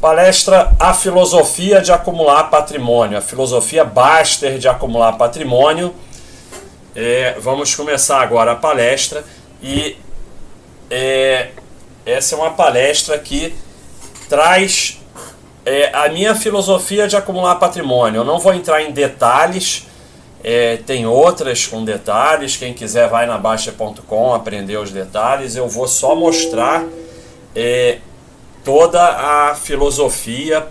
Palestra A Filosofia de Acumular Patrimônio, a filosofia Baster de acumular patrimônio. Vamos começar agora a palestra e essa é uma palestra que traz a minha filosofia de acumular patrimônio. Eu não vou entrar em detalhes, tem outras com detalhes, quem quiser vai na Baixa.com aprender os detalhes. Eu vou só mostrar toda a filosofia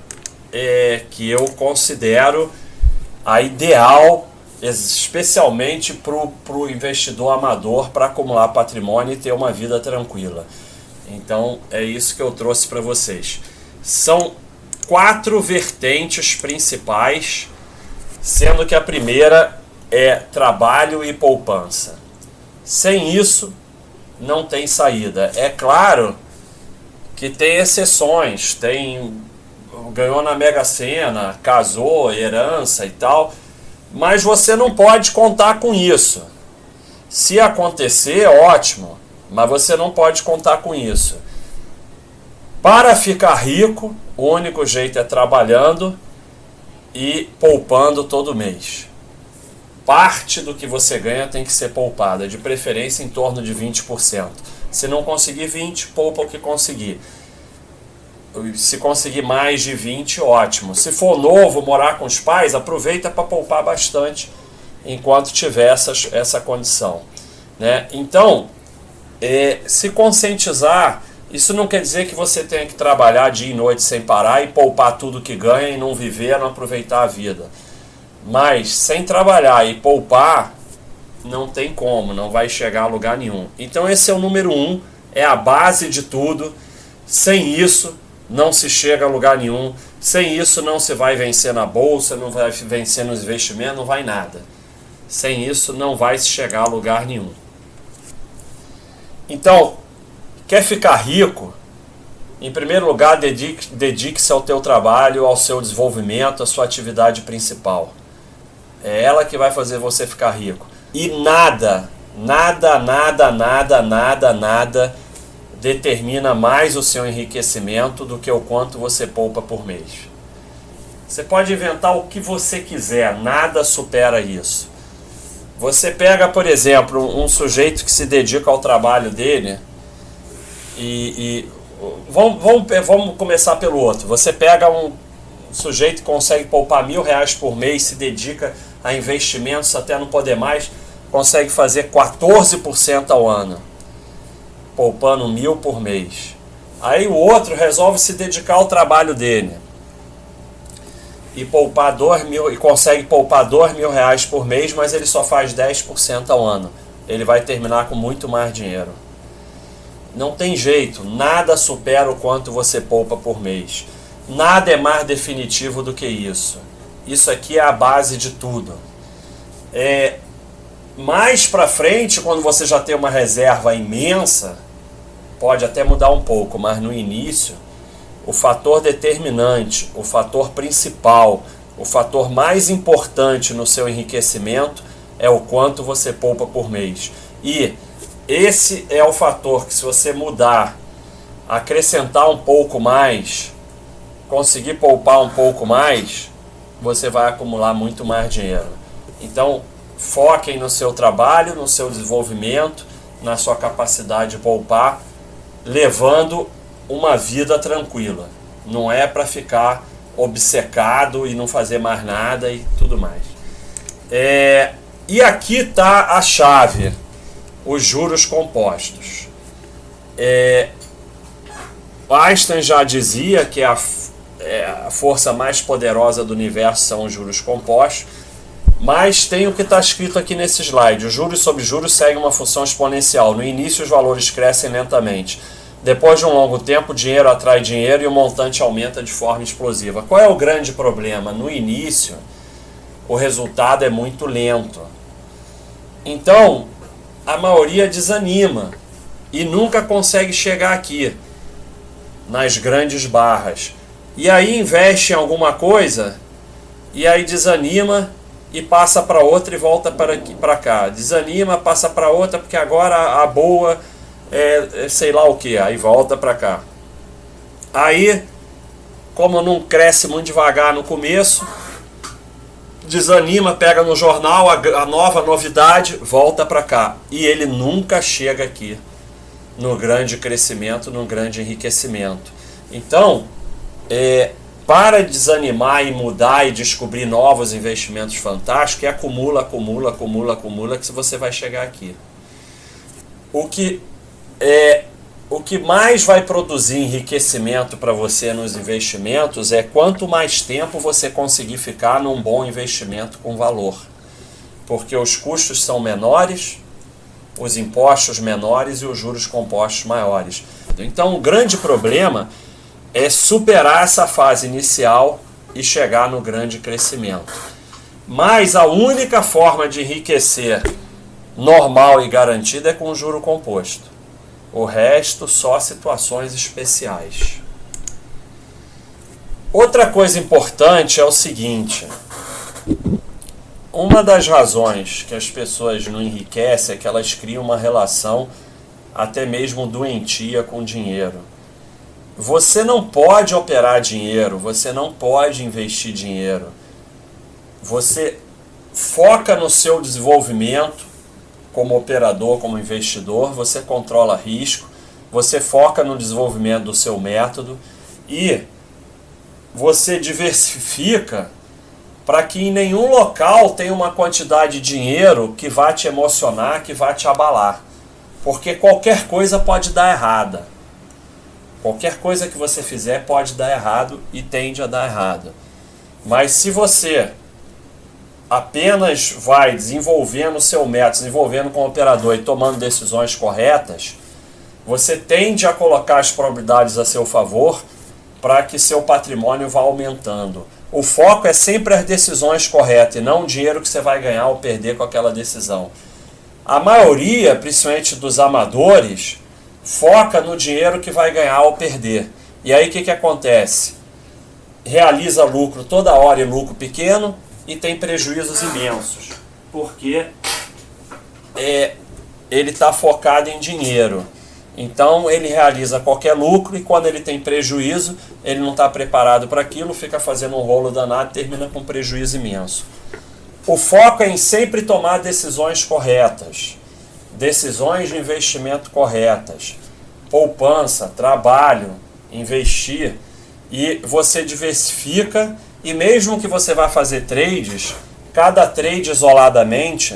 que eu considero a ideal, especialmente para o investidor amador, para acumular patrimônio e ter uma vida tranquila. Então é isso que eu trouxe para vocês. São 4 vertentes principais, sendo que a primeira é trabalho e poupança. Sem isso não tem saída. É claro que tem exceções, ganhou na Mega Sena, casou, herança e tal, mas você não pode contar com isso. Se acontecer, ótimo, mas você não pode contar com isso. Para ficar rico, o único jeito é trabalhando e poupando todo mês. Parte do que você ganha tem que ser poupada, de preferência em torno de 20%. Se não conseguir 20, poupa o que conseguir. Se conseguir mais de 20, ótimo. Se for novo, morar com os pais, aproveita para poupar bastante enquanto tiver essa condição, né? Então, se conscientizar, isso não quer dizer que você tenha que trabalhar dia e noite sem parar e poupar tudo que ganha e não viver, não aproveitar a vida. Mas sem trabalhar e poupar, não tem como, não vai chegar a lugar nenhum. Então esse é o número 1, é a base de tudo. Sem isso não se chega a lugar nenhum. Sem isso não se vai vencer na bolsa, não vai vencer nos investimentos, não vai nada. Sem isso não vai se chegar a lugar nenhum. Então, quer ficar rico? Em primeiro lugar, dedique-se ao teu trabalho, ao seu desenvolvimento, à sua atividade principal. É ela que vai fazer você ficar rico. E nada determina mais o seu enriquecimento do que o quanto você poupa por mês. Você pode inventar o que você quiser, nada supera isso. Você pega, por exemplo, um sujeito que se dedica ao trabalho dele vamos começar pelo outro. Você pega um sujeito que consegue poupar R$1.000 por mês, se dedica a investimentos até não poder mais, consegue fazer 14% ao ano, poupando R$1.000 por mês. Aí o outro resolve se dedicar ao trabalho dele e poupar R$2.000 e consegue poupar R$2.000 por mês, mas ele só faz 10% ao ano. Ele vai terminar com muito mais dinheiro. Não tem jeito, nada supera o quanto você poupa por mês. Nada é mais definitivo do que isso. Isso aqui é a base de tudo. Mais para frente, quando você já tem uma reserva imensa, pode até mudar um pouco, mas no início, o fator determinante, o fator principal, o fator mais importante no seu enriquecimento é o quanto você poupa por mês. E esse é o fator que, se você mudar, acrescentar um pouco mais, conseguir poupar um pouco mais, você vai acumular muito mais dinheiro. Então, foquem no seu trabalho, no seu desenvolvimento, na sua capacidade de poupar, levando uma vida tranquila. Não é para ficar obcecado e não fazer mais nada e tudo mais. E aqui está a chave, os juros compostos. Einstein já dizia que a força mais poderosa do universo são os juros compostos, mas tem o que está escrito aqui nesse slide. Os juros sobre juros seguem uma função exponencial. No início os valores crescem lentamente. Depois de um longo tempo, o dinheiro atrai dinheiro e o montante aumenta de forma explosiva. Qual é o grande problema? No início, o resultado é muito lento. Então, a maioria desanima e nunca consegue chegar aqui, nas grandes barras. E aí investe em alguma coisa e aí desanima e passa para outra e volta para cá. Desanima, passa para outra porque agora a boa sei lá o que, aí volta para cá. Aí como não cresce muito devagar no começo, desanima, pega no jornal a nova novidade, volta para cá. E ele nunca chega aqui no grande crescimento, no grande enriquecimento. Então, para desanimar e mudar e descobrir novos investimentos fantásticos, acumula, que você vai chegar aqui. O que mais vai produzir enriquecimento para você nos investimentos é quanto mais tempo você conseguir ficar num bom investimento com valor. Porque os custos são menores, os impostos menores e os juros compostos maiores. Então, o grande problema é superar essa fase inicial e chegar no grande crescimento. Mas a única forma de enriquecer normal e garantida é com juro composto. O resto, só situações especiais. Outra coisa importante é o seguinte: uma das razões que as pessoas não enriquecem é que elas criam uma relação até mesmo doentia com dinheiro. Você não pode operar dinheiro, você não pode investir dinheiro. Você foca no seu desenvolvimento como operador, como investidor, você controla risco, você foca no desenvolvimento do seu método e você diversifica para que em nenhum local tenha uma quantidade de dinheiro que vá te emocionar, que vá te abalar. Porque qualquer coisa pode dar errada. Qualquer coisa que você fizer pode dar errado e tende a dar errado. Mas se você apenas vai desenvolvendo o seu método, desenvolvendo como operador e tomando decisões corretas, você tende a colocar as probabilidades a seu favor para que seu patrimônio vá aumentando. O foco é sempre as decisões corretas e não o dinheiro que você vai ganhar ou perder com aquela decisão. A maioria, principalmente dos amadores, foca no dinheiro que vai ganhar ou perder. E aí o que acontece? Realiza lucro toda hora e lucro pequeno, e tem prejuízos imensos, porque ele está focado em dinheiro. Então ele realiza qualquer lucro e quando ele tem prejuízo, ele não está preparado para aquilo, fica fazendo um rolo danado e termina com prejuízo imenso. O foco é em sempre tomar decisões corretas, decisões de investimento corretas, poupança, trabalho, investir, e você diversifica. E mesmo que você vá fazer trades, cada trade isoladamente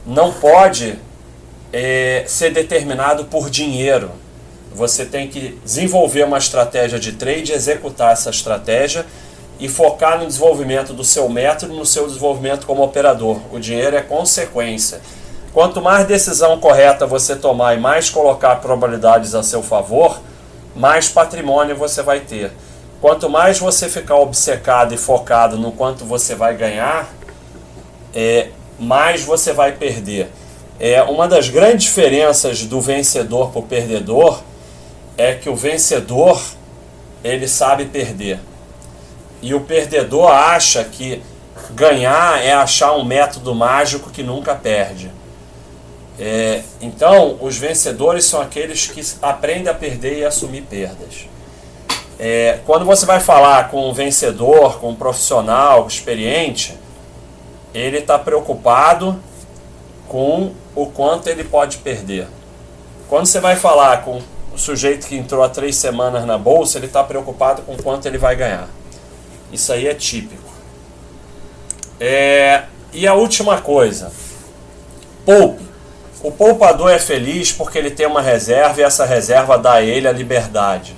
não pode ser determinado por dinheiro. Você tem que desenvolver uma estratégia de trade, executar essa estratégia e focar no desenvolvimento do seu método, no seu desenvolvimento como operador. O dinheiro é consequência. Quanto mais decisão correta você tomar e mais colocar probabilidades a seu favor, mais patrimônio você vai ter. Quanto mais você ficar obcecado e focado no quanto você vai ganhar, mais você vai perder. Uma das grandes diferenças do vencedor para o perdedor é que o vencedor, ele sabe perder. E o perdedor acha que ganhar é achar um método mágico que nunca perde. Então, os vencedores são aqueles que aprendem a perder e assumir perdas. Quando você vai falar com um vencedor, com um profissional experiente, ele está preocupado com o quanto ele pode perder. Quando você vai falar com o sujeito que entrou há 3 semanas na bolsa, ele está preocupado com quanto ele vai ganhar. Isso aí é típico. E a última coisa, poupe. O poupador é feliz porque ele tem uma reserva e essa reserva dá a ele a liberdade.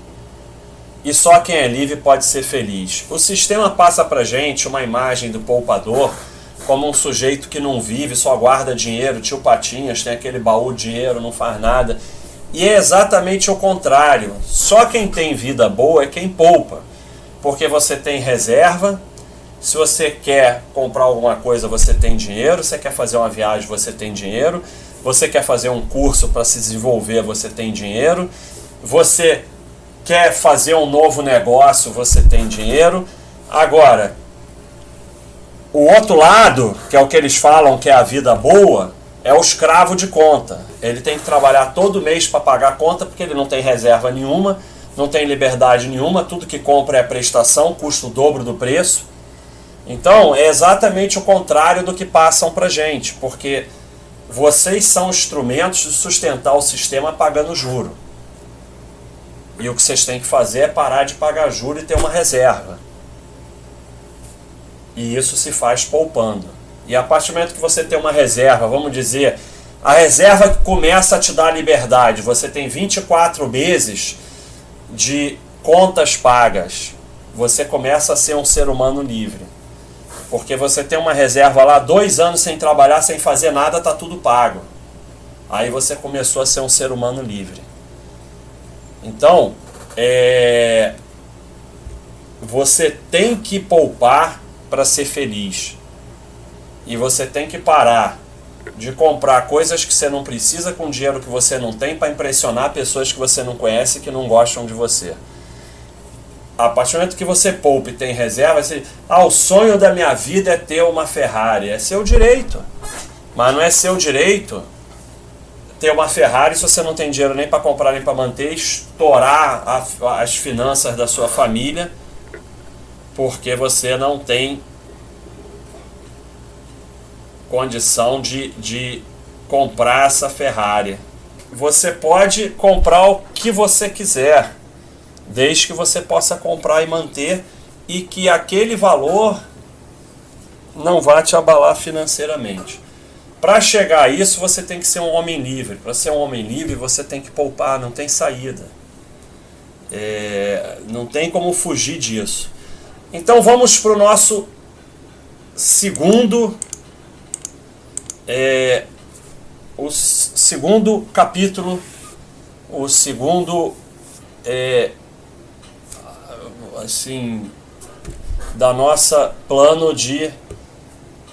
E só quem é livre pode ser feliz. O sistema passa pra gente uma imagem do poupador como um sujeito que não vive, só guarda dinheiro, tio Patinhas, tem aquele baú de dinheiro, não faz nada. E é exatamente o contrário. Só quem tem vida boa é quem poupa. Porque você tem reserva, se você quer comprar alguma coisa, você tem dinheiro, você quer fazer uma viagem, você tem dinheiro, você quer fazer um curso para se desenvolver, você tem dinheiro, você quer fazer um novo negócio, você tem dinheiro. Agora, o outro lado, que é o que eles falam que é a vida boa, é o escravo de conta. Ele tem que trabalhar todo mês para pagar a conta porque ele não tem reserva nenhuma, não tem liberdade nenhuma, tudo que compra é prestação, custa o dobro do preço. Então é exatamente o contrário do que passam para gente, porque vocês são instrumentos de sustentar o sistema pagando juro. E o que vocês têm que fazer é parar de pagar juro e ter uma reserva. E isso se faz poupando. E a partir do momento que você tem uma reserva, vamos dizer, a reserva que começa a te dar liberdade, você tem 24 meses de contas pagas, você começa a ser um ser humano livre. Porque você tem uma reserva lá, 2 anos sem trabalhar, sem fazer nada, está tudo pago. Aí você começou a ser um ser humano livre. Então, você tem que poupar para ser feliz. E você tem que parar de comprar coisas que você não precisa com dinheiro que você não tem para impressionar pessoas que você não conhece e que não gostam de você. A partir do momento que você poupa e tem reserva, você, o sonho da minha vida é ter uma Ferrari. É seu direito. Mas não é seu direito ter uma Ferrari se você não tem dinheiro nem para comprar nem para manter, estourar as finanças da sua família, porque você não tem condição de comprar essa Ferrari. Você pode comprar o que você quiser, desde que você possa comprar e manter, e que aquele valor não vá te abalar financeiramente. Para chegar a isso, você tem que ser um homem livre. Para ser um homem livre, você tem que poupar, não tem saída. Não tem como fugir disso. Então vamos para o nosso segundo capítulo, o segundo da nossa plano de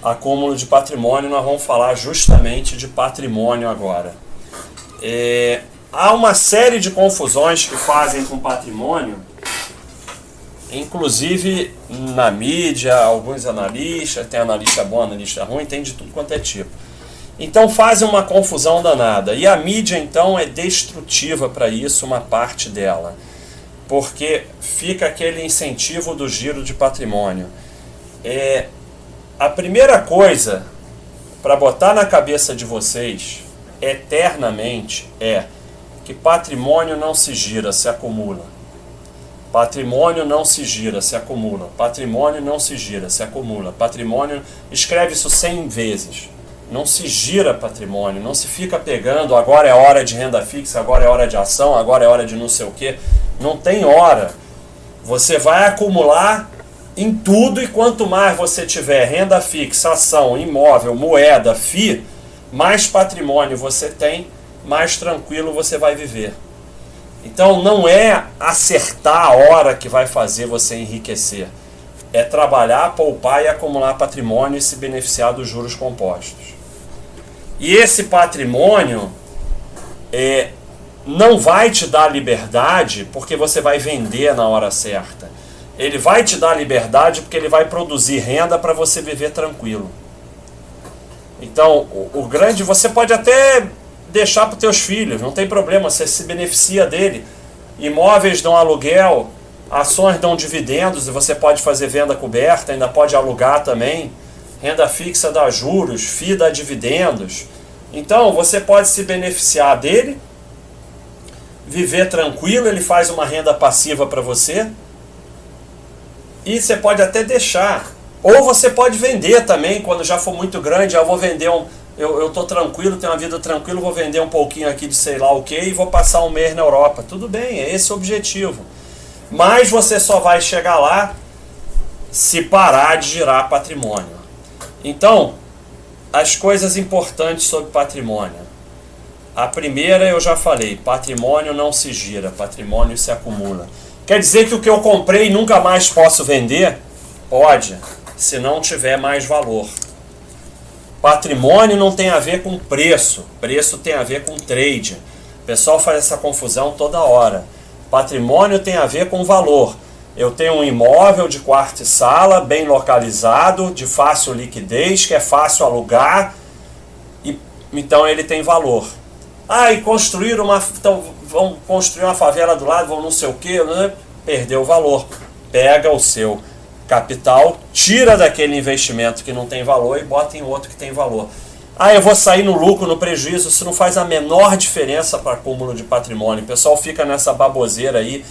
acúmulo de patrimônio. Nós vamos falar justamente de patrimônio agora. Há uma série de confusões que fazem com patrimônio, inclusive na mídia, alguns analistas, tem analista bom, analista ruim, tem de tudo quanto é tipo. Então fazem uma confusão danada. E a mídia então é destrutiva para isso, uma parte dela. Porque fica aquele incentivo do giro de patrimônio. A primeira coisa para botar na cabeça de vocês eternamente é que patrimônio não se gira, se acumula. Patrimônio não se gira, se acumula. Patrimônio não se gira, se acumula. Patrimônio, escreve isso 100 vezes. Não se gira patrimônio, não se fica pegando, agora é hora de renda fixa, agora é hora de ação, agora é hora de não sei o quê. Não tem hora. Você vai acumular em tudo, e quanto mais você tiver renda fixa, ação, imóvel, moeda, FII, mais patrimônio você tem, mais tranquilo você vai viver. Então não é acertar a hora que vai fazer você enriquecer. É trabalhar, poupar e acumular patrimônio e se beneficiar dos juros compostos. E esse patrimônio não vai te dar liberdade porque você vai vender na hora certa. Ele vai te dar liberdade porque ele vai produzir renda para você viver tranquilo. Então, o grande, você pode até deixar para os teus filhos, não tem problema, você se beneficia dele. Imóveis dão aluguel, ações dão dividendos e você pode fazer venda coberta, ainda pode alugar também. Renda fixa dá juros, FII dá dividendos. Então você pode se beneficiar dele, viver tranquilo, ele faz uma renda passiva para você. E você pode até deixar. Ou você pode vender também, quando já for muito grande, eu vou vender eu estou tranquilo, tenho uma vida tranquila, vou vender um pouquinho aqui de sei lá o que e vou passar um mês na Europa. Tudo bem, é esse o objetivo. Mas você só vai chegar lá se parar de girar patrimônio. Então, as coisas importantes sobre patrimônio. A primeira eu já falei, patrimônio não se gira, patrimônio se acumula. Quer dizer que o que eu comprei nunca mais posso vender? Pode, se não tiver mais valor. Patrimônio não tem a ver com preço, preço tem a ver com trade. O pessoal faz essa confusão toda hora. Patrimônio tem a ver com valor. Eu tenho um imóvel de quarto e sala, bem localizado, de fácil liquidez, que é fácil alugar, e então ele tem valor. E construíram então, vão construir uma favela do lado, vão não sei o que, né? Perdeu o valor. Pega o seu capital, tira daquele investimento que não tem valor e bota em outro que tem valor. Eu vou sair no lucro, no prejuízo. Isso não faz a menor diferença para acúmulo de patrimônio. O pessoal fica nessa baboseira aí,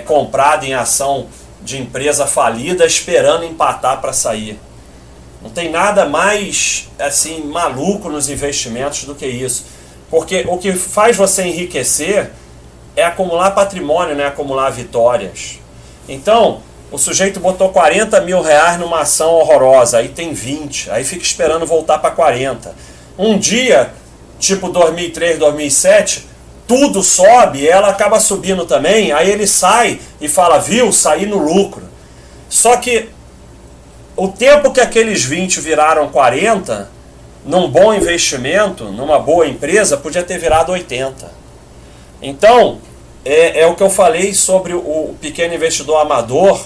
comprado em ação de empresa falida, esperando empatar para sair. Não tem nada mais assim maluco nos investimentos do que isso. Porque o que faz você enriquecer é acumular patrimônio, não é acumular vitórias. Então, o sujeito botou 40 mil reais numa ação horrorosa, aí tem 20, aí fica esperando voltar para 40. Um dia, tipo 2003, 2007, tudo sobe e ela acaba subindo também, aí ele sai e fala, viu, saí no lucro. Só que o tempo que aqueles 20 viraram 40, num bom investimento, numa boa empresa, podia ter virado 80. Então, é o que eu falei sobre o pequeno investidor amador,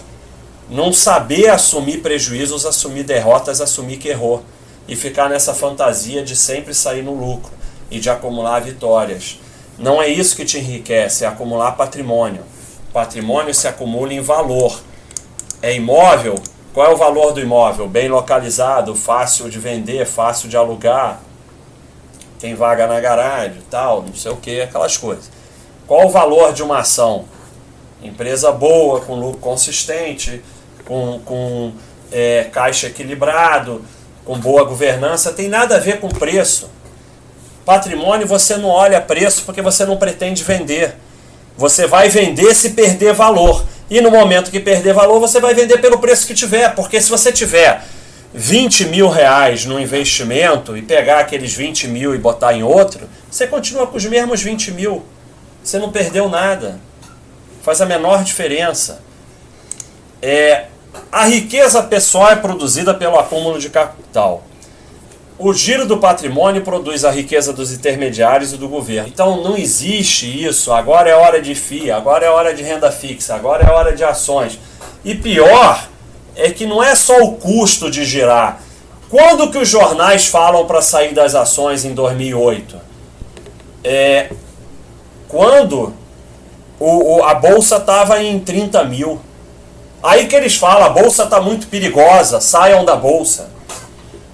não saber assumir prejuízos, assumir derrotas, assumir que errou. E ficar nessa fantasia de sempre sair no lucro e de acumular vitórias. Não é isso que te enriquece, é acumular patrimônio. Patrimônio se acumula em valor. É imóvel? Qual é o valor do imóvel? Bem localizado, fácil de vender, fácil de alugar, tem vaga na garagem, tal, não sei o que, aquelas coisas. Qual o valor de uma ação? Empresa boa, com lucro consistente, com caixa equilibrado, com boa governança, tem nada a ver com preço. Patrimônio você não olha preço porque você não pretende vender. Você vai vender se perder valor. E no momento que perder valor, você vai vender pelo preço que tiver. Porque se você tiver 20 mil reais no investimento e pegar aqueles 20 mil e botar em outro, você continua com os mesmos 20 mil. Você não perdeu nada. Faz a menor diferença. A riqueza pessoal é produzida pelo acúmulo de capital. O giro do patrimônio produz a riqueza dos intermediários e do governo. Então não existe isso, agora é hora de FII, agora é hora de renda fixa, agora é hora de ações. E pior é que não é só o custo de girar. Quando que os jornais falam para sair das ações em 2008? Quando a bolsa estava em 30 mil. Aí que eles falam, a bolsa está muito perigosa, saiam da bolsa.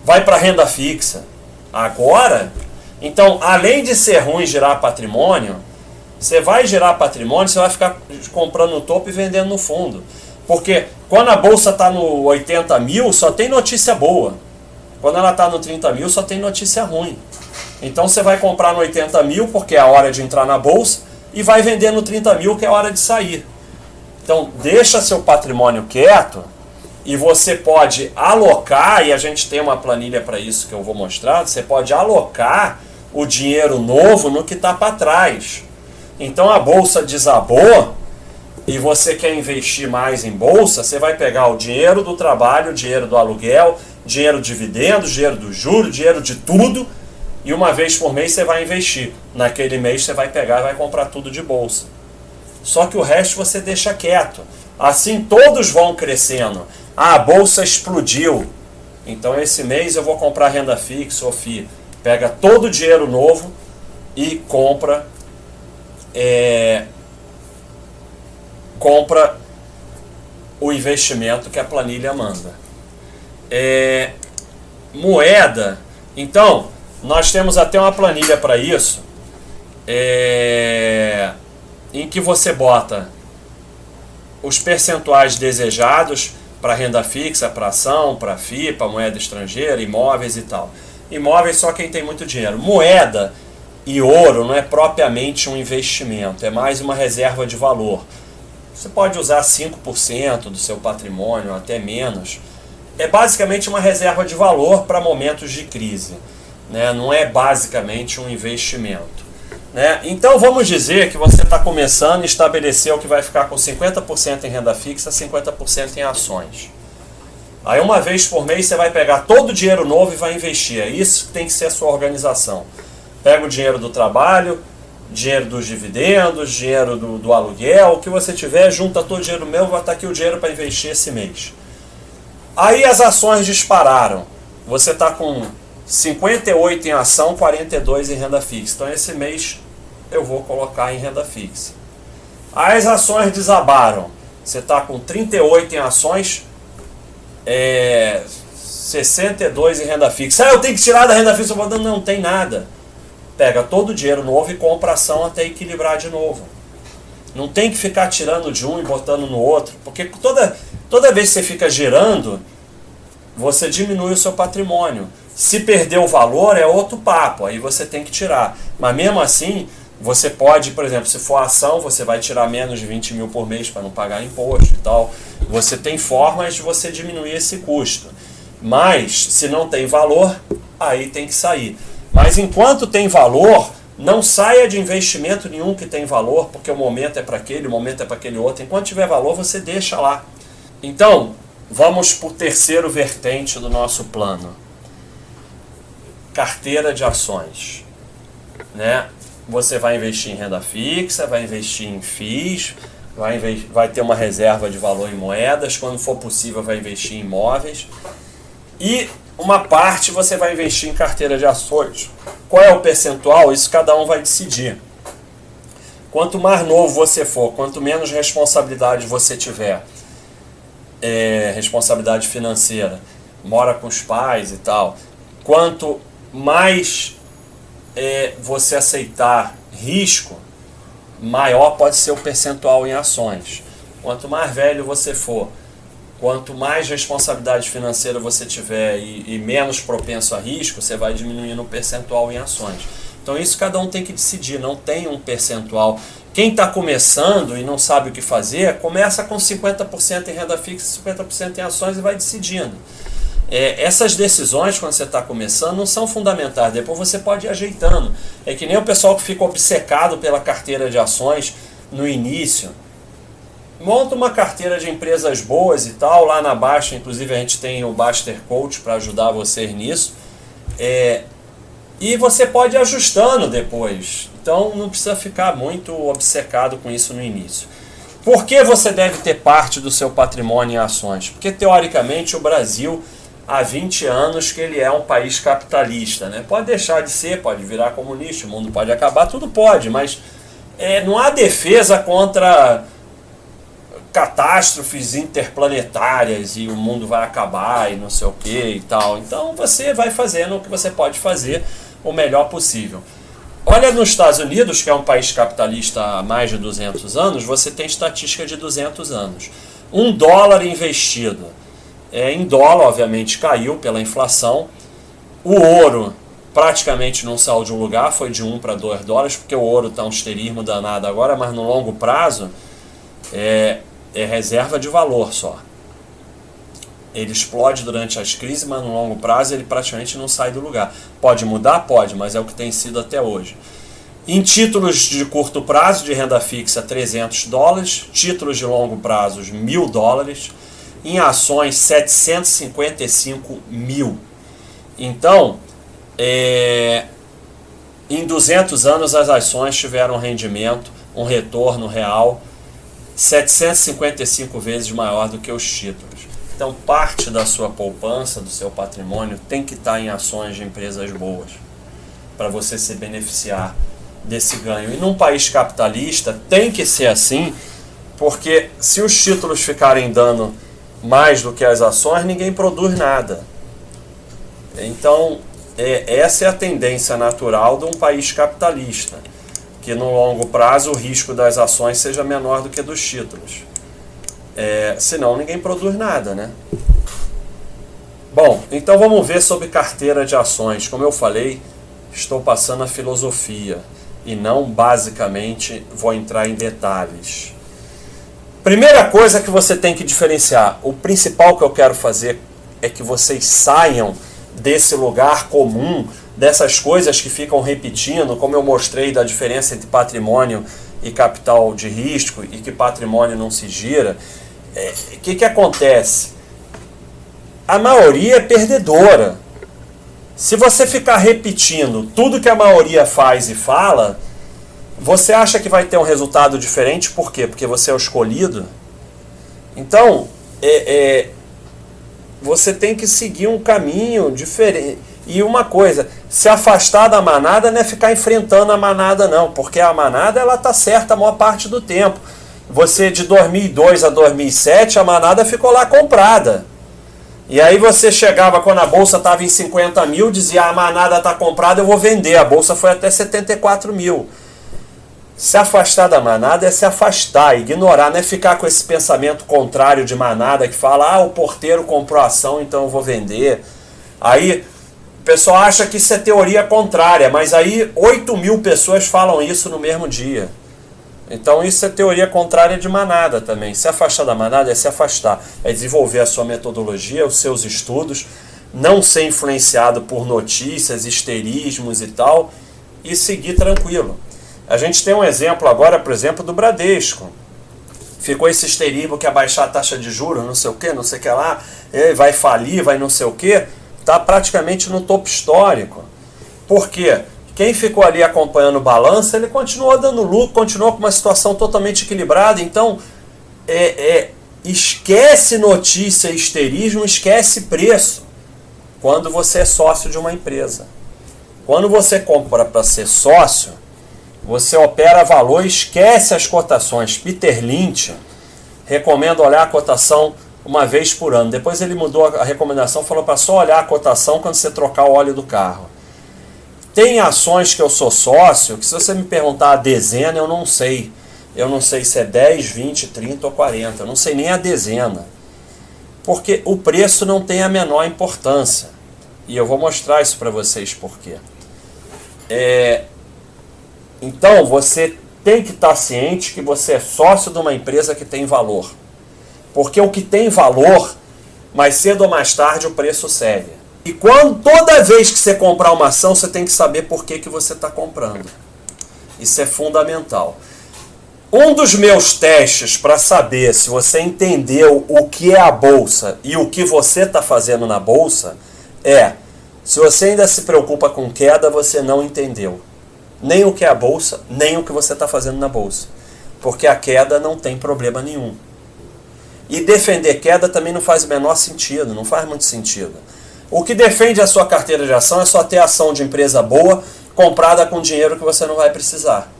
Vai para renda fixa. Agora, então, além de ser ruim girar patrimônio, você vai girar patrimônio, você vai ficar comprando no topo e vendendo no fundo. Porque quando a bolsa está no 80 mil, só tem notícia boa. Quando ela está no 30 mil, só tem notícia ruim. Então você vai comprar no 80 mil, porque é a hora de entrar na bolsa, e vai vender no 30 mil, que é a hora de sair. Então, deixa seu patrimônio quieto, e você pode alocar, e a gente tem uma planilha para isso que eu vou mostrar, você pode alocar o dinheiro novo no que está para trás. Então a bolsa desabou e você quer investir mais em bolsa, você vai pegar o dinheiro do trabalho, o dinheiro do aluguel, dinheiro de dividendos, dinheiro do juro, dinheiro de tudo, e uma vez por mês você vai investir. Naquele mês você vai pegar e vai comprar tudo de bolsa. Só que o resto você deixa quieto. Assim todos vão crescendo. A bolsa explodiu. Então esse mês eu vou comprar renda fixa ou FII. Pega todo o dinheiro novo e compra o investimento que a planilha manda. Moeda. Então, nós temos até uma planilha para isso. Em que você bota os percentuais desejados para renda fixa, para ação, para FII, para moeda estrangeira, imóveis e tal. Imóveis só quem tem muito dinheiro. Moeda e ouro não é propriamente um investimento, é mais uma reserva de valor. Você pode usar 5% do seu patrimônio, até menos. É basicamente uma reserva de valor para momentos de crise, né? Não é basicamente um investimento. Né? Então vamos dizer que você está começando e estabeleceu que vai ficar com 50% em renda fixa, 50% em ações. Aí uma vez por mês você vai pegar todo o dinheiro novo e vai investir. É isso que tem que ser a sua organização. Pega o dinheiro do trabalho, dinheiro dos dividendos, dinheiro do aluguel, o que você tiver, junta todo o dinheiro meu, vai estar aqui o dinheiro para investir esse mês. Aí as ações dispararam. Você está com 58 em ação, 42 em renda fixa. Então esse mês eu vou colocar em renda fixa. As ações desabaram. Você está com 38 em ações, 62 em renda fixa. Eu tenho que tirar da renda fixa. Não tem nada. Pega todo o dinheiro novo e compra ação até equilibrar de novo. Não tem que ficar tirando de um e botando no outro. Porque toda vez que você fica girando, você diminui o seu patrimônio. Se perder o valor é outro papo. Aí você tem que tirar. Mas mesmo assim, você pode, por exemplo, se for ação, você vai tirar menos de 20 mil por mês para não pagar imposto e tal. Você tem formas de você diminuir esse custo. Mas, se não tem valor, aí tem que sair. Mas enquanto tem valor, não saia de investimento nenhum que tem valor, porque o momento é para aquele, o momento é para aquele outro. Enquanto tiver valor, você deixa lá. Então, vamos para o terceiro vertente do nosso plano. Carteira de ações. Né? Você vai investir em renda fixa, vai investir em FIIs, vai ter uma reserva de valor em moedas, quando for possível vai investir em imóveis. E uma parte você vai investir em carteira de ações. Qual é o percentual? Isso cada um vai decidir. Quanto mais novo você for, quanto menos responsabilidade você tiver, responsabilidade financeira, mora com os pais e tal, quanto mais você aceitar risco, maior pode ser o percentual em ações. Quanto mais velho você for, quanto mais responsabilidade financeira você tiver e menos propenso a risco, você vai diminuindo o percentual em ações. Então isso cada um tem que decidir, não tem um percentual. Quem está começando e não sabe o que fazer, começa com 50% em renda fixa, 50% em ações e vai decidindo. Essas decisões, quando você está começando, não são fundamentais. Depois você pode ir ajeitando. É que nem o pessoal que fica obcecado pela carteira de ações no início. Monta uma carteira de empresas boas e tal. Lá na Baixa, inclusive, a gente tem o Baster Coach para ajudar vocês nisso. E você pode ir ajustando depois. Então não precisa ficar muito obcecado com isso no início. Por que você deve ter parte do seu patrimônio em ações? Porque, teoricamente, o Brasil, há 20 anos que ele é um país capitalista, né? Pode deixar de ser, pode virar comunista, o mundo pode acabar, tudo pode, mas não há defesa contra catástrofes interplanetárias e o mundo vai acabar e não sei o que e tal. Então você vai fazendo o que você pode fazer o melhor possível. Olha, nos Estados Unidos, que é um país capitalista há mais de 200 anos, você tem estatística de 200 anos. $1 investido em dólar, obviamente, caiu pela inflação. O ouro praticamente não saiu de um lugar, foi de $1 para $2, porque o ouro está um esterismo danado agora, mas no longo prazo é reserva de valor só. Ele explode durante as crises, mas no longo prazo ele praticamente não sai do lugar. Pode mudar? Pode, mas é o que tem sido até hoje. Em títulos de curto prazo, de renda fixa, $300. Títulos de longo prazo, $1.000. Em ações, 755 mil. Então, em 200 anos as ações tiveram um rendimento, um retorno real 755 vezes maior do que os títulos. Então, parte da sua poupança, do seu patrimônio, tem que estar em ações de empresas boas, para você se beneficiar desse ganho. E num país capitalista, tem que ser assim, porque se os títulos ficarem dando mais do que as ações, ninguém produz nada. Então, essa é a tendência natural de um país capitalista, que no longo prazo o risco das ações seja menor do que dos títulos. Senão ninguém produz nada, né? Bom, então vamos ver sobre carteira de ações. Como eu falei, estou passando a filosofia e não basicamente vou entrar em detalhes. Primeira coisa que você tem que diferenciar, o principal que eu quero fazer é que vocês saiam desse lugar comum, dessas coisas que ficam repetindo, como eu mostrei da diferença entre patrimônio e capital de risco e que patrimônio não se gira. O que acontece? A maioria é perdedora. Se você ficar repetindo tudo que a maioria faz e fala, você acha que vai ter um resultado diferente? Por quê? Porque você é o escolhido? Então, você tem que seguir um caminho diferente. E uma coisa, se afastar da manada não é ficar enfrentando a manada não, porque a manada ela tá certa a maior parte do tempo. Você de 2002 a 2007, a manada ficou lá comprada. E aí você chegava quando a bolsa estava em 50 mil, dizia a manada está comprada, eu vou vender. A bolsa foi até 74 mil. Se afastar da manada é se afastar, ignorar, não é ficar com esse pensamento contrário de manada que fala, o porteiro comprou a ação, então eu vou vender. Aí o pessoal acha que isso é teoria contrária, mas aí 8 mil pessoas falam isso no mesmo dia. Então isso é teoria contrária de manada também. Se afastar da manada é se afastar, é desenvolver a sua metodologia, os seus estudos, não ser influenciado por notícias, histerismos e tal, e seguir tranquilo. A gente tem um exemplo agora, por exemplo, do Bradesco. Ficou esse histerismo que ia baixar a taxa de juros, não sei o que, não sei o que lá, vai falir, vai não sei o que, está praticamente no topo histórico. Por quê? Quem ficou ali acompanhando o balanço, ele continuou dando lucro, continuou com uma situação totalmente equilibrada. Então, esquece notícia, histerismo, esquece preço. Quando você é sócio de uma empresa. Quando você compra para ser sócio, você opera valor e esquece as cotações. Peter Lynch recomenda olhar a cotação uma vez por ano. Depois ele mudou a recomendação, falou para só olhar a cotação quando você trocar o óleo do carro. Tem ações que eu sou sócio, que se você me perguntar a dezena, eu não sei. Eu não sei se é 10, 20, 30 ou 40. Eu não sei nem a dezena. Porque o preço não tem a menor importância. E eu vou mostrar isso para vocês por quê. Então, você tem que estar ciente que você é sócio de uma empresa que tem valor. Porque o que tem valor, mais cedo ou mais tarde, o preço segue. E toda vez que você comprar uma ação, você tem que saber por que você está comprando. Isso é fundamental. Um dos meus testes para saber se você entendeu o que é a bolsa e o que você está fazendo na bolsa se você ainda se preocupa com queda, você não entendeu. Nem o que é a bolsa, nem o que você está fazendo na bolsa. Porque a queda não tem problema nenhum. E defender queda também não faz o menor sentido, não faz muito sentido. O que defende a sua carteira de ação é só ter ação de empresa boa, comprada com dinheiro que você não vai precisar.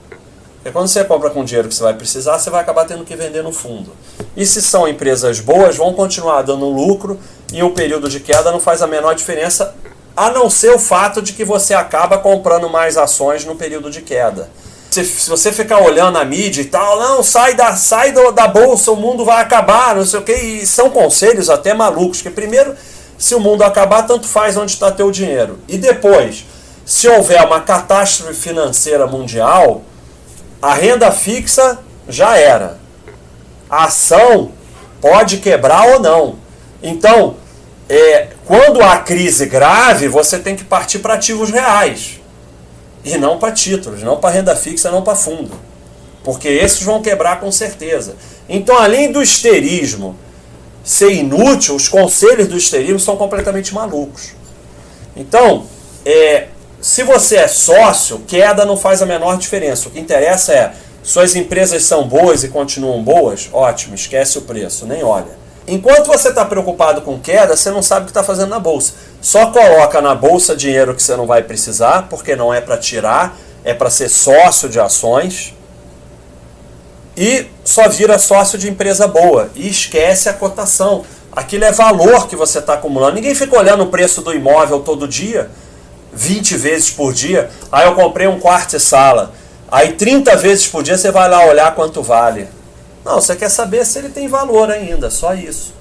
Porque quando você compra com dinheiro que você vai precisar, você vai acabar tendo que vender no fundo. E se são empresas boas, vão continuar dando lucro e o período de queda não faz a menor diferença, a não ser o fato de que você acaba comprando mais ações no período de queda. Se você ficar olhando a mídia e tal, não, sai da bolsa, o mundo vai acabar, não sei o que, e são conselhos até malucos, que primeiro, se o mundo acabar, tanto faz onde está teu dinheiro. E depois, se houver uma catástrofe financeira mundial, a renda fixa já era. A ação pode quebrar ou não. Então, quando há crise grave, você tem que partir para ativos reais. E não para títulos, não para renda fixa, não para fundo. Porque esses vão quebrar com certeza. Então, além do histerismo ser inútil, os conselhos do histerismo são completamente malucos. Então, se você é sócio, queda não faz a menor diferença. O que interessa é, suas empresas são boas e continuam boas, ótimo, esquece o preço, nem olha. Enquanto você está preocupado com queda, você não sabe o que está fazendo na bolsa. Só coloca na bolsa dinheiro que você não vai precisar, porque não é para tirar, é para ser sócio de ações. E só vira sócio de empresa boa. E esquece a cotação. Aquilo é valor que você está acumulando. Ninguém fica olhando o preço do imóvel todo dia, 20 vezes por dia. Aí eu comprei um quarto e sala. Aí 30 vezes por dia você vai lá olhar quanto vale. Não, você quer saber se ele tem valor ainda, só isso.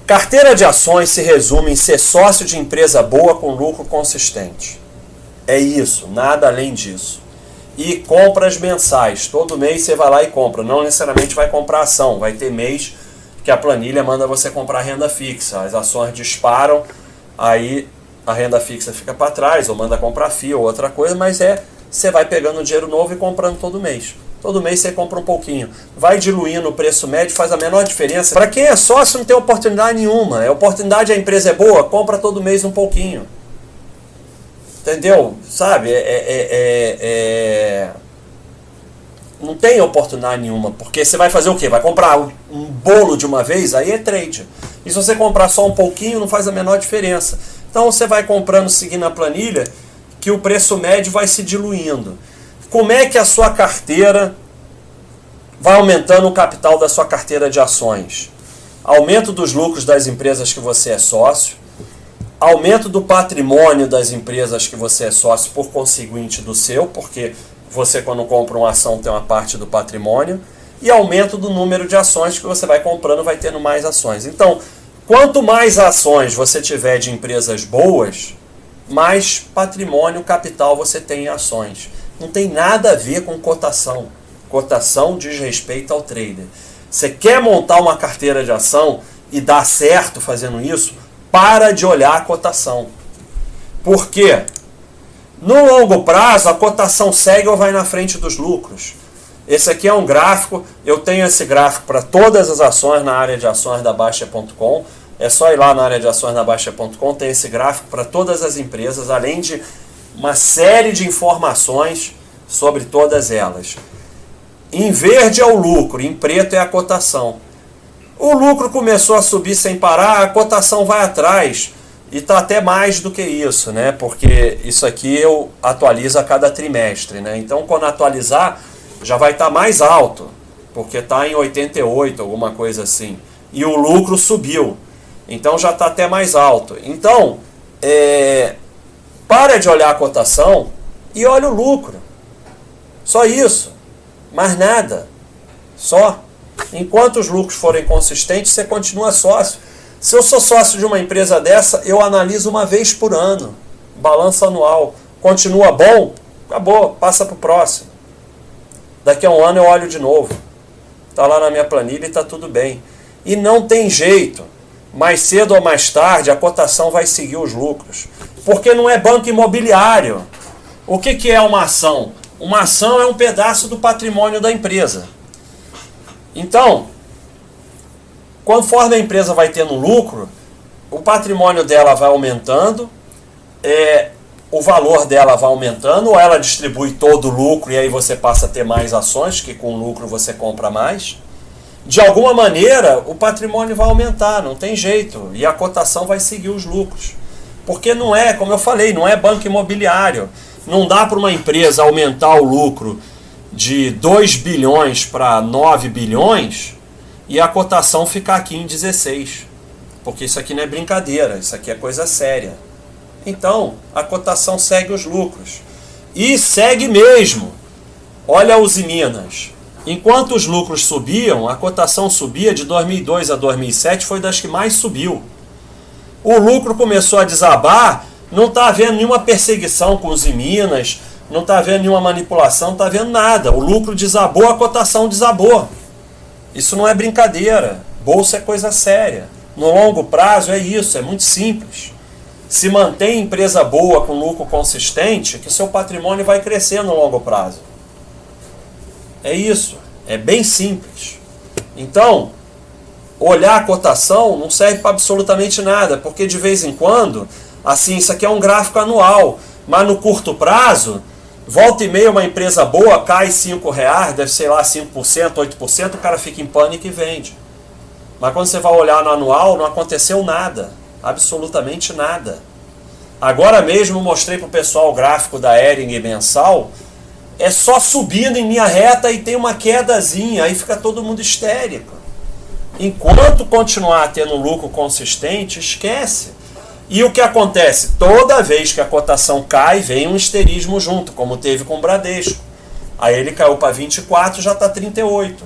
Carteira de ações se resume em ser sócio de empresa boa com lucro consistente. É isso, nada além disso. E compras mensais. Todo mês você vai lá e compra. Não necessariamente vai comprar ação. Vai ter mês que a planilha manda você comprar renda fixa. As ações disparam, aí a renda fixa fica para trás, ou manda comprar FIA ou outra coisa, mas você vai pegando dinheiro novo e comprando todo mês. Todo mês você compra um pouquinho. Vai diluindo o preço médio, faz a menor diferença. Para quem é sócio não tem oportunidade nenhuma. A oportunidade, a empresa é boa, compra todo mês um pouquinho. Entendeu? Sabe? Não tem oportunidade nenhuma. Porque você vai fazer o quê? Vai comprar um bolo de uma vez? Aí é trade. E se você comprar só um pouquinho, não faz a menor diferença. Então você vai comprando seguindo a planilha, que o preço médio vai se diluindo. Como é que a sua carteira vai aumentando o capital da sua carteira de ações? Aumento dos lucros das empresas que você é sócio, aumento do patrimônio das empresas que você é sócio, por conseguinte do seu, porque você, quando compra uma ação, tem uma parte do patrimônio, e aumento do número de ações que você vai comprando, vai tendo mais ações. Então, quanto mais ações você tiver de empresas boas, mais patrimônio, capital você tem em ações. Não tem nada a ver com cotação. Cotação diz respeito ao trader. Você quer montar uma carteira de ação e dar certo fazendo isso? Para de olhar a cotação. Por quê? No longo prazo, a cotação segue ou vai na frente dos lucros. Esse aqui é um gráfico, eu tenho esse gráfico para todas as ações na área de ações da Baixa.com. É só ir lá na área de ações da Baixa.com, tem esse gráfico para todas as empresas, além de uma série de informações sobre todas elas. Em verde é o lucro, em preto é a cotação. O lucro começou a subir sem parar, a cotação vai atrás. E está até mais do que isso, né? Porque isso aqui eu atualizo a cada trimestre, né? Então, quando atualizar, já vai estar mais alto, porque está em 88, alguma coisa assim. E o lucro subiu, então já está até mais alto. Então, para de olhar a cotação e olha o lucro. Só isso, mais nada. Só. Enquanto os lucros forem consistentes, você continua sócio. Se eu sou sócio de uma empresa dessa, eu analiso uma vez por ano. Balanço anual. Continua bom? Acabou, passa para o próximo. Daqui a um ano eu olho de novo. Está lá na minha planilha e está tudo bem. E não tem jeito. Mais cedo ou mais tarde, a cotação vai seguir os lucros. Porque não é banco imobiliário. O que é uma ação? Uma ação é um pedaço do patrimônio da empresa. Então, conforme a empresa vai tendo lucro, o patrimônio dela vai aumentando, o valor dela vai aumentando, ou ela distribui todo o lucro e aí você passa a ter mais ações, que com lucro você compra mais. De alguma maneira, o patrimônio vai aumentar, não tem jeito, e a cotação vai seguir os lucros. Porque não é, como eu falei, não é banco imobiliário. Não dá para uma empresa aumentar o lucro de 2 bilhões para 9 bilhões e a cotação ficar aqui em 16. Porque isso aqui não é brincadeira, isso aqui é coisa séria. Então, a cotação segue os lucros. E segue mesmo. Olha a Usiminas. Enquanto os lucros subiam, a cotação subia de 2002 a 2007, foi das que mais subiu. O lucro começou a desabar, não está havendo nenhuma perseguição com Usiminas, não está havendo nenhuma manipulação, não está havendo nada. O lucro desabou, a cotação desabou. Isso não é brincadeira. Bolsa é coisa séria. No longo prazo é isso, é muito simples. Se mantém empresa boa com lucro consistente, que seu patrimônio vai crescer no longo prazo. É isso, é bem simples. Então, olhar a cotação não serve para absolutamente nada, porque de vez em quando, assim, isso aqui é um gráfico anual, mas no curto prazo, volta e meia uma empresa boa, cai R$5, deve ser lá 5%, 8%, o cara fica em pânico e vende. Mas quando você vai olhar no anual, não aconteceu nada, absolutamente nada. Agora mesmo mostrei para o pessoal o gráfico da Hering mensal, é só subindo em linha reta e tem uma quedazinha, aí fica todo mundo histérico. Enquanto continuar tendo lucro consistente, esquece. E o que acontece? Toda vez que a cotação cai, vem um histerismo junto, como teve com o Bradesco. Aí ele caiu para 24, já está 38.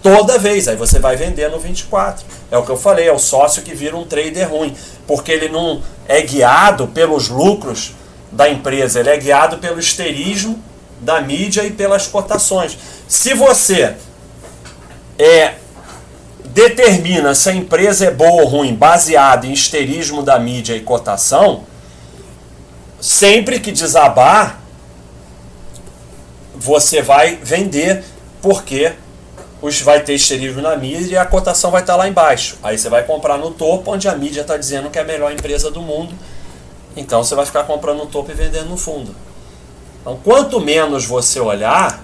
Toda vez, aí você vai vender no 24. É o que eu falei, é o sócio que vira um trader ruim, porque ele não é guiado pelos lucros da empresa, ele é guiado pelo histerismo da mídia e pelas cotações. Se você determina se a empresa é boa ou ruim baseado em histerismo da mídia e cotação, sempre que desabar, você vai vender, porque vai ter histerismo na mídia e a cotação vai estar lá embaixo. Aí você vai comprar no topo, onde a mídia está dizendo que é a melhor empresa do mundo. Então você vai ficar comprando no topo e vendendo no fundo. Então, quanto menos você olhar,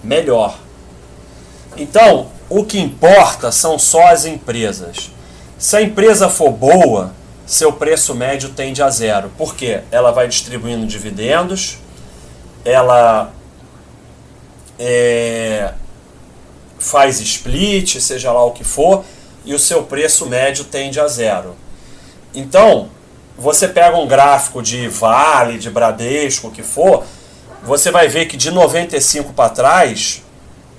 melhor. Então, o que importa são só as empresas. Se a empresa for boa, seu preço médio tende a zero. Por quê? Ela vai distribuindo dividendos, ela faz split, seja lá o que for, e o seu preço médio tende a zero. Então, você pega um gráfico de Vale, de Bradesco, o que for, você vai ver que de 95 para trás,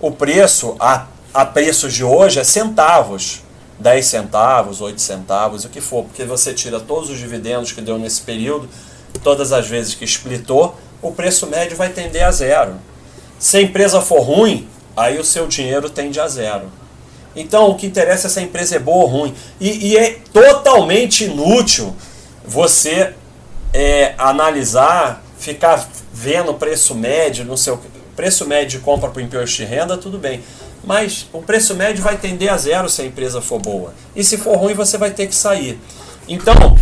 o preço, a preços de hoje é centavos. 10 centavos, 8 centavos, o que for, porque você tira todos os dividendos que deu nesse período, todas as vezes que splitou, o preço médio vai tender a zero. Se a empresa for ruim, aí o seu dinheiro tende a zero. Então, o que interessa é se a empresa é boa ou ruim. E é totalmente inútil você analisar, ficar vendo o preço médio, no seu preço médio de compra para o imposto de renda, tudo bem. Mas o preço médio vai tender a zero se a empresa for boa. E se for ruim, você vai ter que sair. Então,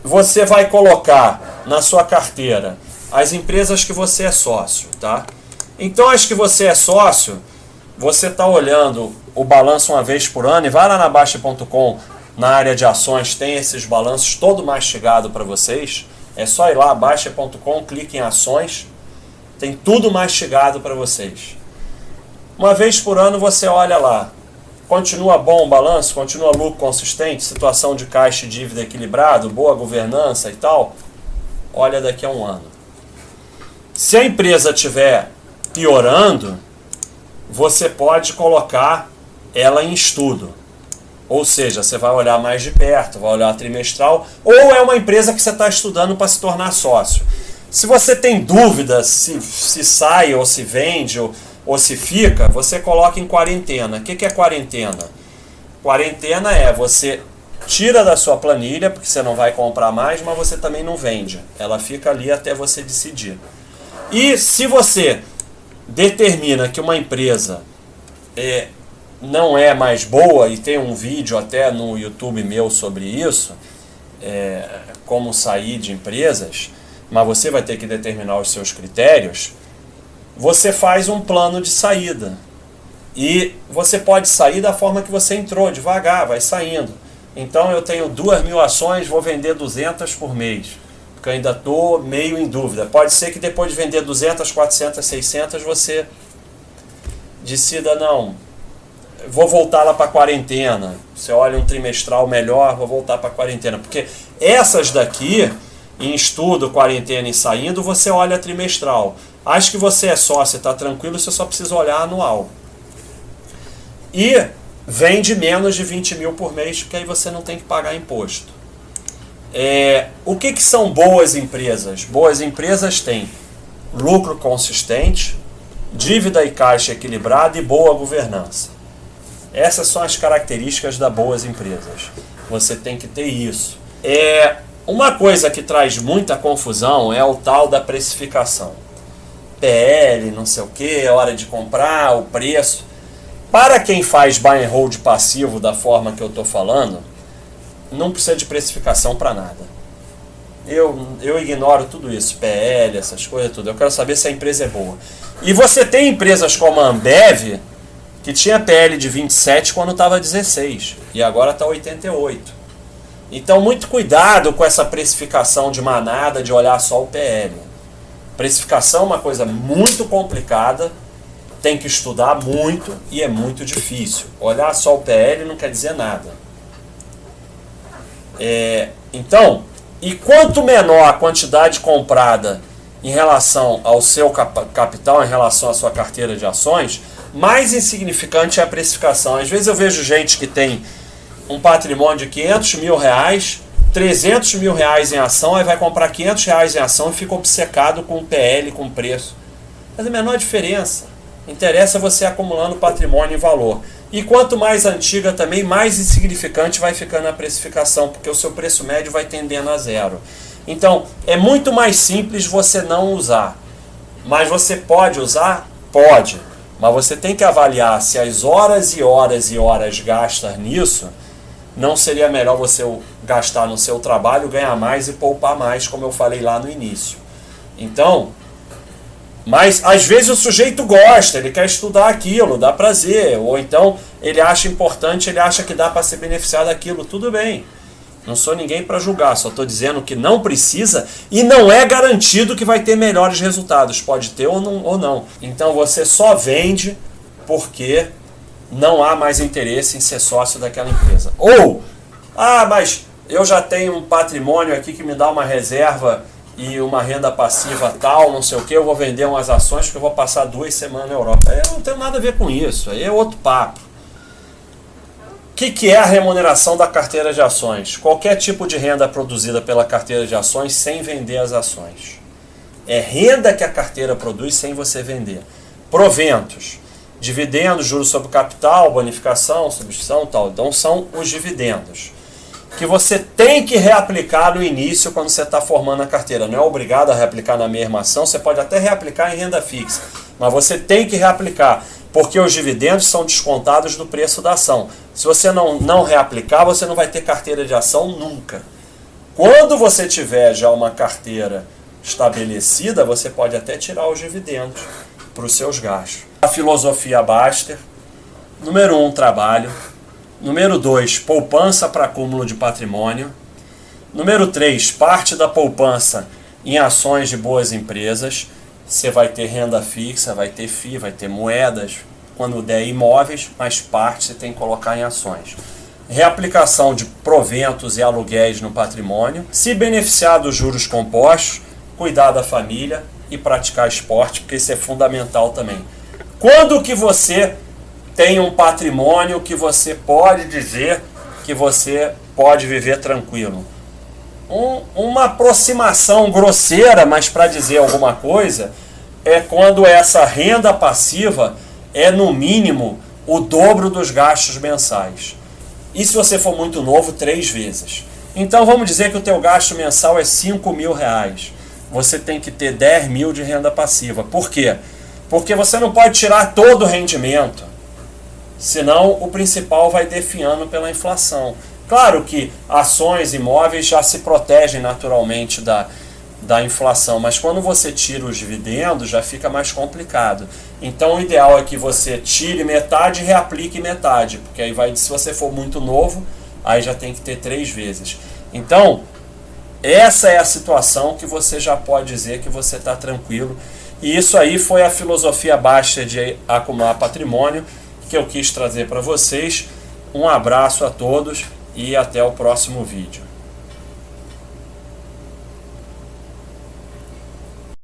você vai colocar na sua carteira as empresas que você é sócio, tá? Então, as que você é sócio, você está olhando o balanço uma vez por ano e vai lá na Baixa.com, na área de ações, tem esses balanços todo mastigado para vocês. É só ir lá, Baixa.com, clique em ações, tem tudo mastigado para vocês. Uma vez por ano você olha lá, continua bom o balanço, continua lucro consistente, situação de caixa e dívida equilibrado, boa governança e tal, olha daqui a um ano. Se a empresa estiver piorando, você pode colocar ela em estudo. Ou seja, você vai olhar mais de perto, vai olhar trimestral, ou é uma empresa que você está estudando para se tornar sócio. Se você tem dúvidas se sai ou se vende ou se fica, você coloca em quarentena. O que é quarentena? Quarentena é você tira da sua planilha, porque você não vai comprar mais, mas você também não vende. Ela fica ali até você decidir. E se você determina que uma empresa não é mais boa, e tem um vídeo até no YouTube meu sobre isso, como sair de empresas, mas você vai ter que determinar os seus critérios, você faz um plano de saída. E você pode sair da forma que você entrou, devagar, vai saindo. Então eu tenho 2.000 ações, vou vender 200 por mês, porque eu ainda estou meio em dúvida. Pode ser que depois de vender 200, 400, 600, você decida, não, vou voltar lá para a quarentena. Você olha um trimestral melhor, vou voltar para a quarentena. Porque essas daqui, em estudo, quarentena e saindo, você olha trimestral. Acho que você é sócio, está tranquilo, você só precisa olhar anual. E vende menos de 20 mil por mês, porque aí você não tem que pagar imposto. O que são boas empresas? Boas empresas têm lucro consistente, dívida e caixa equilibrada e boa governança. Essas são as características das boas empresas. Você tem que ter isso. Uma coisa que traz muita confusão é o tal da precificação. PL, não sei o que, hora de comprar, o preço. Para quem faz buy and hold passivo da forma que eu estou falando, não precisa de precificação para nada. Eu ignoro tudo isso, PL, essas coisas, tudo. Eu quero saber se a empresa é boa. E você tem empresas como a Ambev, que tinha PL de 27 quando estava 16, e agora está 88. Então, muito cuidado com essa precificação de manada, de olhar só o PL. Precificação é uma coisa muito complicada, tem que estudar muito e é muito difícil. Olhar só o PL não quer dizer nada. Então, e quanto menor a quantidade comprada em relação ao seu capital, em relação à sua carteira de ações, mais insignificante é a precificação. Às vezes eu vejo gente que tem um patrimônio de 500 mil reais, 300 mil reais em ação, aí vai comprar 500 reais em ação e fica obcecado com o PL, com o preço. Mas a menor diferença. Interessa você acumulando patrimônio em valor. E quanto mais antiga também, mais insignificante vai ficando a precificação, porque o seu preço médio vai tendendo a zero. Então, é muito mais simples você não usar. Mas você pode usar? Pode. Mas você tem que avaliar se as horas e horas e horas gastas nisso, não seria melhor você gastar no seu trabalho, ganhar mais e poupar mais, como eu falei lá no início. Então, Mas às vezes o sujeito gosta, ele quer estudar aquilo, dá prazer, ou então ele acha importante, ele acha que dá para se beneficiar daquilo, tudo bem. Não sou ninguém para julgar, só estou dizendo que não precisa e não é garantido que vai ter melhores resultados. Pode ter ou não. Então você só vende porque não há mais interesse em ser sócio daquela empresa. Ou, mas eu já tenho um patrimônio aqui que me dá uma reserva e uma renda passiva tal, não sei o que, eu vou vender umas ações porque eu vou passar 2 semanas na Europa. Eu não tenho nada a ver com isso, aí é outro papo. O que é a remuneração da carteira de ações? Qualquer tipo de renda produzida pela carteira de ações sem vender as ações. É renda que a carteira produz sem você vender. Proventos, dividendos, juros sobre capital, bonificação, substituição, tal. Então são os dividendos que você tem que reaplicar no início quando você está formando a carteira. Não é obrigado a reaplicar na mesma ação, você pode até reaplicar em renda fixa, mas você tem que reaplicar, porque os dividendos são descontados do preço da ação. Se você não reaplicar, você não vai ter carteira de ação nunca. Quando você tiver já uma carteira estabelecida, você pode até tirar os dividendos para os seus gastos. A filosofia Baster: número 1, trabalho. Número 2, poupança para acúmulo de patrimônio. Número 3, parte da poupança em ações de boas empresas. Você vai ter renda fixa, vai ter FII, vai ter moedas, quando der imóveis, mas parte você tem que colocar em ações. Reaplicação de proventos e aluguéis no patrimônio. Se beneficiar dos juros compostos, cuidar da família e praticar esporte, porque isso é fundamental também. Quando que você tem um patrimônio que você pode dizer que você pode viver tranquilo? Uma aproximação grosseira, mas para dizer alguma coisa, é quando essa renda passiva é no mínimo o dobro dos gastos mensais. E se você for muito novo, 3 vezes. Então vamos dizer que o teu gasto mensal é R$5.000. Você tem que ter 10 mil de renda passiva. Por quê? Porque você não pode tirar todo o rendimento, senão o principal vai definhando pela inflação. Claro que ações, imóveis já se protegem naturalmente da inflação, mas quando você tira os dividendos já fica mais complicado. Então o ideal é que você tire metade e reaplique metade, porque aí se você for muito novo, aí já tem que ter 3 vezes. Então, essa é a situação que você já pode dizer que você está tranquilo. E isso aí foi a filosofia Baster de acumular patrimônio que eu quis trazer para vocês. Um abraço a todos e até o próximo vídeo.